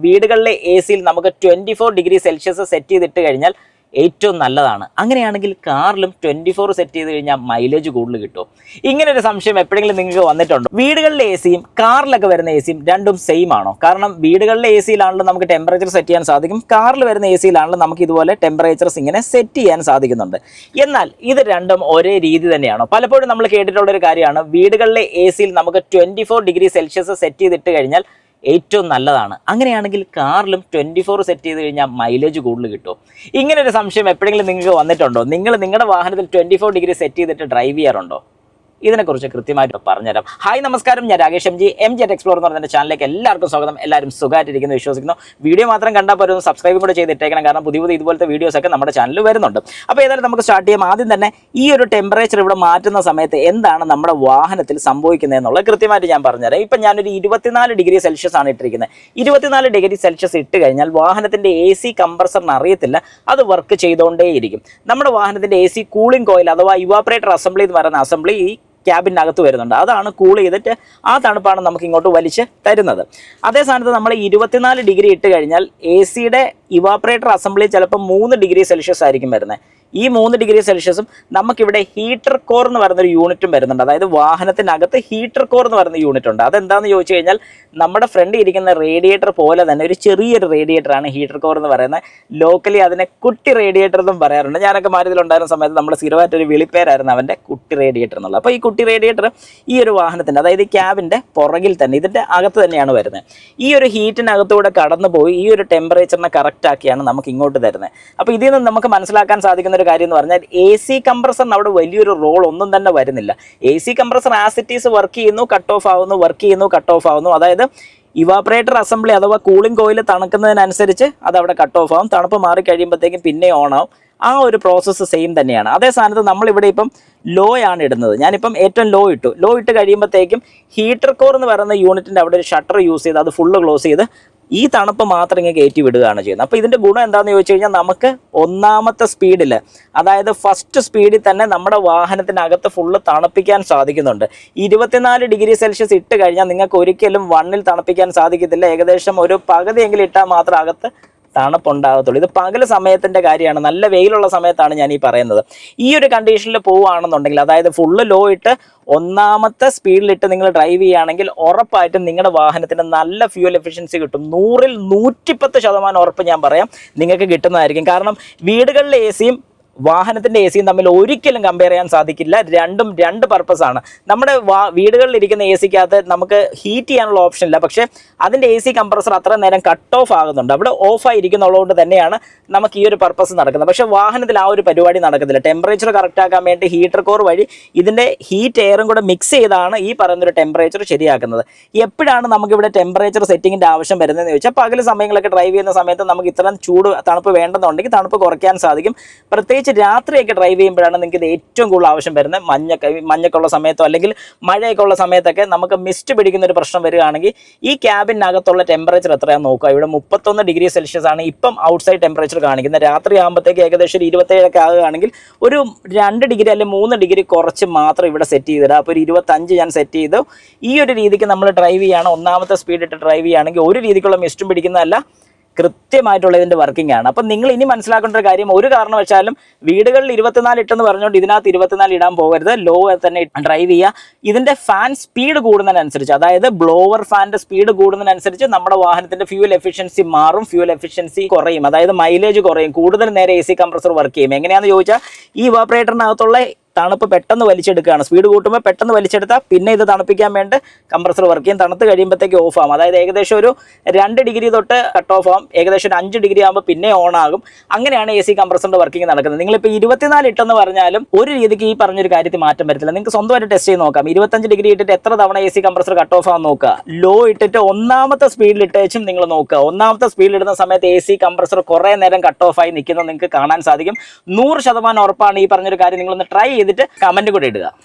വീടുകളിലെ എ സിയിൽ നമുക്ക് 24 ഡിഗ്രി സെൽഷ്യസ് സെറ്റ് ചെയ്തിട്ട് കഴിഞ്ഞാൽ ഏറ്റവും നല്ലതാണ്. അങ്ങനെയാണെങ്കിൽ കാറിലും 24 സെറ്റ് ചെയ്ത് കഴിഞ്ഞാൽ മൈലേജ് കൂടുതൽ കിട്ടും. ഇങ്ങനെ ഒരു സംശയം എപ്പോഴെങ്കിലും നിങ്ങൾക്ക് വന്നിട്ടുണ്ടോ? വീടുകളിലെ എ സിയും കാറിലൊക്കെ വരുന്ന എ സിയും രണ്ടും സെയിം ആണോ? കാരണം വീടുകളിലെ എ സിയിലാണല്ലോ നമുക്ക് ടെമ്പറേച്ചർ സെറ്റ് ചെയ്യാൻ സാധിക്കും, കാറിൽ വരുന്ന എ സിയിലാണല്ലോ നമുക്ക് ഇതുപോലെ ടെമ്പറേച്ചർസ് ഇങ്ങനെ സെറ്റ് ചെയ്യാൻ സാധിക്കുന്നുണ്ട്. എന്നാൽ ഇത് രണ്ടും ഒരേ രീതി തന്നെയാണോ? പലപ്പോഴും നമ്മൾ കേട്ടിട്ടുള്ള ഒരു കാര്യമാണ്, വീടുകളിലെ എ സിയിൽ നമുക്ക് 24 ഡിഗ്രി സെൽഷ്യസ് സെറ്റ് ചെയ്തിട്ട് കഴിഞ്ഞാൽ ഏറ്റവും നല്ലതാണ്. അങ്ങനെയാണെങ്കിൽ കാറിലും 24 സെറ്റ് ചെയ്ത് കഴിഞ്ഞാൽ മൈലേജ് കൂടുതൽ കിട്ടും. ഇങ്ങനെ ഒരു സംശയം എപ്പോഴെങ്കിലും നിങ്ങൾക്ക് വന്നിട്ടുണ്ടോ? നിങ്ങളുടെ വാഹനത്തിൽ 24 ഡിഗ്രി സെറ്റ് ചെയ്തിട്ട് ഡ്രൈവ് ചെയ്യാറുണ്ടോ? ഇതിനെക്കുറിച്ച് കൃത്യമായിട്ട് പറഞ്ഞുതരാം. ഹായ് നമസ്കാരം, ഞാൻ രാകേഷ് എം ജെറ്റ് എക്സ്പ്ലോർ എന്ന് പറഞ്ഞ ചാനലിലേക്ക് എല്ലാവർക്കും സ്വാഗതം. എല്ലാവരും സുഖമായിട്ടിരിക്കുന്നു വിശ്വസിക്കുന്നു. വീഡിയോ മാത്രം കണ്ടാൽ പോലും സബ്സ്ക്രൈബും കൂടെ ചെയ്തിട്ടേക്കണം, കാരണം പുതിയ ഇതുപോലത്തെ വീഡിയോസൊക്കെ നമ്മുടെ ചാനലിൽ വരുന്നുണ്ട്. അപ്പോൾ ഏതായാലും നമുക്ക് സ്റ്റാർട്ട് ചെയ്യാം. ആദ്യം തന്നെ ഈ ഒരു ടെമ്പറേച്ചർ ഇവിടെ മാറ്റുന്ന സമയത്ത് എന്താണ് നമ്മുടെ വാഹനത്തിൽ സംഭവിക്കുന്നത് എന്നുള്ളത് കൃത്യമായിട്ട് ഞാൻ പറഞ്ഞുതരാം. ഇപ്പം ഞാനൊരു 24 ഡിഗ്രി സെൽഷ്യസ് ആണ് ഇട്ടിരിക്കുന്നത്. 24 ഡിഗ്രി സെൽഷ്യസ് ഇട്ട് കഴിഞ്ഞാൽ വാഹനത്തിൻ്റെ എ സി കംപ്രസറിന് അറിയത്തില്ല, അത് വർക്ക് ചെയ്തുകൊണ്ടേയിരിക്കും. നമ്മുടെ വാഹനത്തിൻ്റെ എ സി കൂളിംഗ് കോയിൽ അഥവാ ഇവാപ്പറേറ്റർ അസംബ്ലി എന്ന് പറയുന്ന അസംബ്ലി ഈ ക്യാബിനകത്ത് വരുന്നുണ്ട്. അതാണ് കൂൾ ചെയ്തിട്ട് ആ തണുപ്പാണ് നമുക്ക് ഇങ്ങോട്ട് വലിച്ച് തരുന്നത്. അതേ സ്ഥാനത്ത് നമ്മൾ 24 ഡിഗ്രി ഇട്ട് കഴിഞ്ഞാൽ എ സിയുടെ ഇവാപ്പറേറ്റർ അസംബ്ലി ചിലപ്പോൾ 3 ഡിഗ്രി സെൽഷ്യസ് ആയിരിക്കും വരുന്നത്. ഈ 3 ഡിഗ്രി സെൽഷ്യസും നമുക്കിവിടെ ഹീറ്റർ കോർ എന്ന് പറയുന്നൊരു യൂണിറ്റും വരുന്നുണ്ട്. അതായത് വാഹനത്തിനകത്ത് ഹീറ്റർ കോർ എന്ന് പറയുന്ന യൂണിറ്റ് ഉണ്ട്. അതെന്താണെന്ന് ചോദിച്ചു കഴിഞ്ഞാൽ നമ്മുടെ ഫ്രണ്ടിൽ ഇരിക്കുന്ന റേഡിയേറ്റർ പോലെ തന്നെ ഒരു ചെറിയൊരു റേഡിയേറ്ററാണ് ഹീറ്റർ കോർ എന്ന് പറയുന്നത്. ലോക്കലി അതിനെ കുട്ടി റേഡിയേറ്റർ എന്നും പറയാറുണ്ട്. ഞാനൊക്കെ മാരുതിയിലുണ്ടായിരുന്ന സമയത്ത് നമ്മൾ സ്ഥിരമായിട്ടൊരു വിളിപ്പേരായിരുന്നു അവൻ്റെ കുട്ടി റേഡിയേറ്റർ എന്നുള്ളത്. അപ്പോൾ ഈ കുട്ടി റേഡിയേറ്റർ ഈ ഒരു വാഹനത്തിൻ്റെ, അതായത് ഈ ക്യാബിൻ്റെ പുറകിൽ തന്നെ, ഇതിൻ്റെ അകത്ത് തന്നെയാണ് വരുന്നത്. ഈ ഒരു ഹീറ്റിനകത്തൂടെ കടന്നു പോയി ഈ ഒരു ടെമ്പറേച്ചറിനെ കറക്റ്റ് ആക്കിയാണ് നമുക്ക് ഇങ്ങോട്ട് തരുന്നത്. അപ്പോൾ ഇതിൽ നിന്ന് നമുക്ക് മനസ്സിലാക്കാൻ സാധിക്കുന്ന ഒരു കാര്യം എന്ന് പറഞ്ഞാൽ എ സി കംപ്രസറിന് അവിടെ വലിയൊരു റോൾ ഒന്നും തന്നെ വരുന്നില്ല. A C compressor ascites work ചെയ്യുന്നു, കട്ട് ഓഫ് ആവുന്നു, വർക്ക് ചെയ്യുന്നു, കട്ട് ഓഫ് ആവുന്നു. അതായത് ഇവാപ്പറേറ്റർ അസംബ്ലി അഥവാ കൂളിംഗ് കോയിൽ തണുക്കുന്നതിനനുസരിച്ച് അത് അവിടെ കട്ട് ഓഫ് ആവും, തണുപ്പ് മാറി കഴിയുമ്പോഴത്തേക്കും പിന്നെ ഓൺ ആവും. ആ ഒരു പ്രോസസ്സ് സെയിം തന്നെയാണ്. അതേ സ്ഥാനത്ത് നമ്മളിവിടെ ഇപ്പം ലോ ആണ് ഇടുന്നത്. ഞാനിപ്പം ഏറ്റവും ലോ ഇട്ട് കഴിയുമ്പോഴത്തേക്കും ഹീറ്റർ കോർ എന്ന് പറയുന്ന യൂണിറ്റിൻ്റെ അവിടെ ഒരു ഷട്ടർ യൂസ് ചെയ്ത് അത് ഫുള്ള് ക്ലോസ് ചെയ്ത് ഈ തണുപ്പ് മാത്രം ഇങ്ങനെ കയറ്റി വിടുകയാണ് ചെയ്യുന്നത്. അപ്പോൾ ഇതിൻ്റെ ഗുണം എന്താണെന്ന് ചോദിച്ചു കഴിഞ്ഞാൽ നമുക്ക് ഒന്നാമത്തെ സ്പീഡിൽ, അതായത് ഫസ്റ്റ് സ്പീഡിൽ തന്നെ നമ്മുടെ വാഹനത്തിനകത്ത് ഫുള്ള് തണുപ്പിക്കാൻ സാധിക്കുന്നുണ്ട്. 24 ഡിഗ്രി സെൽഷ്യസ് ഇട്ട് കഴിഞ്ഞാൽ നിങ്ങൾക്ക് ഒരിക്കലും 1-ൽ തണുപ്പിക്കാൻ സാധിക്കത്തില്ല. ഏകദേശം ഒരു പകുതിയെങ്കിലും ഇട്ടാൽ മാത്രം അകത്ത് തണുപ്പുണ്ടാകത്തുള്ളൂ. ഇത് പകൽ സമയത്തിൻ്റെ കാര്യമാണ്, നല്ല വെയിലുള്ള സമയത്താണ് ഞാൻ ഈ പറയുന്നത്. ഈ ഒരു കണ്ടീഷനിൽ പോവുകയാണെന്നുണ്ടെങ്കിൽ, അതായത് ഫുള്ള് ലോ ഇട്ട് ഒന്നാമത്തെ സ്പീഡിലിട്ട് നിങ്ങൾ ഡ്രൈവ് ചെയ്യുകയാണെങ്കിൽ ഉറപ്പായിട്ടും നിങ്ങളുടെ വാഹനത്തിന് നല്ല ഫ്യൂൽ എഫിഷ്യൻസി കിട്ടും. 100-ൽ 110% ഉറപ്പ് ഞാൻ പറയാം നിങ്ങൾക്ക് കിട്ടുന്നതായിരിക്കും. കാരണം വീടുകളിലെ എ സിയും വാഹനത്തിൻ്റെ എ സിയും തമ്മിൽ ഒരിക്കലും കമ്പയർ ചെയ്യാൻ സാധിക്കില്ല. രണ്ടും രണ്ട് പർപ്പസാണ്. നമ്മുടെ വീടുകളിൽ ഇരിക്കുന്ന എ സിക്കകത്ത് നമുക്ക് ഹീറ്റ് ചെയ്യാനുള്ള ഓപ്ഷൻ ഇല്ല, പക്ഷേ അതിൻ്റെ എ സി കംപ്രസർ അത്ര നേരം കട്ട് ഓഫ് ആകുന്നുണ്ട്, അവിടെ ഓഫായിരിക്കുന്നുള്ളതുകൊണ്ട് തന്നെയാണ് നമുക്ക് ഈ ഒരു പർപ്പസ് നടക്കുന്നത്. പക്ഷേ വാഹനത്തിൽ ആ ഒരു പരിപാടി നടക്കത്തില്ല. ടെമ്പറേച്ചർ കറക്റ്റ് ആക്കാൻ വേണ്ടി ഹീറ്റർ കോർ വഴി ഇതിൻ്റെ ഹീറ്റ് എയറും കൂടെ മിക്സ് ചെയ്താണ് ഈ പറയുന്നൊരു ടെമ്പറേച്ചർ ശരിയാക്കുന്നത്. എപ്പോഴാണ് നമുക്കിവിടെ ടെമ്പറേച്ചർ സെറ്റിങ്ങിൻ്റെ ആവശ്യം വരുന്നതെന്ന് ചോദിച്ചാൽ, പകൽ സമയങ്ങളൊക്കെ ഡ്രൈവ് ചെയ്യുന്ന സമയത്ത് നമുക്ക് ഇത്രയും തണുപ്പ് വേണ്ടെന്നുണ്ടെങ്കിൽ തണുപ്പ് കുറയ്ക്കാൻ സാധിക്കും. പ്രത്യേകിച്ച് രാത്രിയൊക്കെ ഡ്രൈവ് ചെയ്യുമ്പോഴാണ് നിങ്ങൾക്ക് ഇത് ഏറ്റവും കൂടുതൽ ആവശ്യം വരുന്നത്. മഞ്ഞൊക്കെ ഉള്ള സമയത്തോ അല്ലെങ്കിൽ മഴയൊക്കെ ഉള്ള സമയത്തൊക്കെ നമുക്ക് മിസ്റ്റ് പിടിക്കുന്ന ഒരു പ്രശ്നം വരികയാണെങ്കിൽ ഈ ക്യാബിനകത്തുള്ള ടെമ്പറേച്ചർ എത്രയാണെന്ന് നോക്കുക. ഇവിടെ 31 ഡിഗ്രി സെൽഷ്യസ് ആണ് ഇപ്പം ഔട്ട്സൈഡ് ടെമ്പറേച്ചർ കാണിക്കുന്നത്. രാത്രി ആകുമ്പോഴത്തേക്ക് ഏകദേശം 27 ഒക്കെ ആകുകയാണെങ്കിൽ ഒരു 2 ഡിഗ്രി അല്ലെങ്കിൽ 3 ഡിഗ്രി കുറച്ച് മാത്രം ഇവിടെ സെറ്റ് ചെയ്തിടുക. അപ്പോൾ ഒരു 25 ഞാൻ സെറ്റ് ചെയ്തു. ഈ ഒരു രീതിക്ക് നമ്മൾ ഡ്രൈവ് ചെയ്യുകയാണ്, ഒന്നാമത്തെ സ്പീഡ് ഇട്ട് ഡ്രൈവ് ചെയ്യുകയാണെങ്കിൽ ഒരു രീതിക്കുള്ള മിസ്റ്റും പിടിക്കുന്നതല്ല, കൃത്യമായിട്ടുള്ള ഇതിൻ്റെ വർക്കിംഗ് ആണ്. അപ്പം നിങ്ങൾ ഇനി മനസ്സിലാക്കേണ്ട ഒരു കാര്യം, ഒരു കാരണവശാലും വീടുകളിൽ 24 ഇട്ടെന്ന് പറഞ്ഞുകൊണ്ട് ഇതിനകത്ത് 24 ഇടാൻ പോകരുത്. ലോ തന്നെ ഡ്രൈവ് ചെയ്യുക. ഇതിൻ്റെ ഫാൻ സ്പീഡ് കൂടുന്നതിനനുസരിച്ച്, അതായത് ബ്ലോവർ ഫാൻ്റെ സ്പീഡ് കൂടുന്നതിനനുസരിച്ച് നമ്മുടെ വാഹനത്തിൻ്റെ ഫ്യൂൽ എഫിഷ്യൻസി മാറും, ഫ്യൂൽ എഫിഷ്യൻസി കുറയും, അതായത് മൈലേജ് കുറയും, കൂടുതൽ നേരെ എ സി കംപ്രസർ വർക്ക് ചെയ്യും. എങ്ങനെയാണെന്ന് ചോദിച്ചാൽ, ഈ ഇവാപ്പറേറ്ററിനകത്തുള്ള തണുപ്പ് പെട്ടെന്ന് വലിച്ചെടുക്കുകയാണ്. സ്പീഡ് കൂട്ടുമ്പോൾ പെട്ടെന്ന് വലിച്ചെടുത്താൽ പിന്നെ ഇത് തണുപ്പിക്കാൻ വേണ്ടി കംപ്രസർ വർക്ക് ചെയ്യും. തണുത്ത് കഴിയുമ്പോഴത്തേക്ക് ഓഫ് ആകും. അതായത് ഏകദേശം ഒരു 2 ഡിഗ്രി തൊട്ട് കട്ട് ഓഫ് ആകും, ഏകദേശം ഒരു 5 ഡിഗ്രി ആകുമ്പോൾ പിന്നെ ഓൺ ആകും. അങ്ങനെയാണ് എ സി കംപ്രസറിൻ്റെ വർക്കിംഗ് നടക്കുന്നത്. നിങ്ങളിപ്പോൾ 24 ഇട്ടെന്ന് പറഞ്ഞാലും ഒരു രീതിക്ക് ഈ പറഞ്ഞൊരു കാര്യത്തിൽ മാറ്റം വരത്തില്ല. നിങ്ങൾക്ക് സ്വന്തമായിട്ട് ടെസ്റ്റ് ചെയ്ത് നോക്കാം. 25 ഡിഗ്രി ഇട്ടിട്ട് എത്ര തവണ A C compressor cut off ആകും നോക്കുക. ലോ ഇട്ടിട്ട് ഒന്നാമത്തെ സ്പീഡിൽ ഇട്ടും നിങ്ങൾ നോക്കുക. ഒന്നാമത്തെ സ്പീഡിൽ ഇടുന്ന സമയത്ത് എ സി കംപ്രസർ കുറേ നേരം കട്ട് ഓഫ് ആയി നിൽക്കുന്നത് നിങ്ങൾക്ക് കാണാൻ സാധിക്കും. 100% ഉറപ്പാണ് ഈ പറഞ്ഞൊരു കാര്യം. നിങ്ങളൊന്ന് ട്രൈ ചെയ്തിട്ട് കമൻറ്റ് കൂടെ ഇടുക.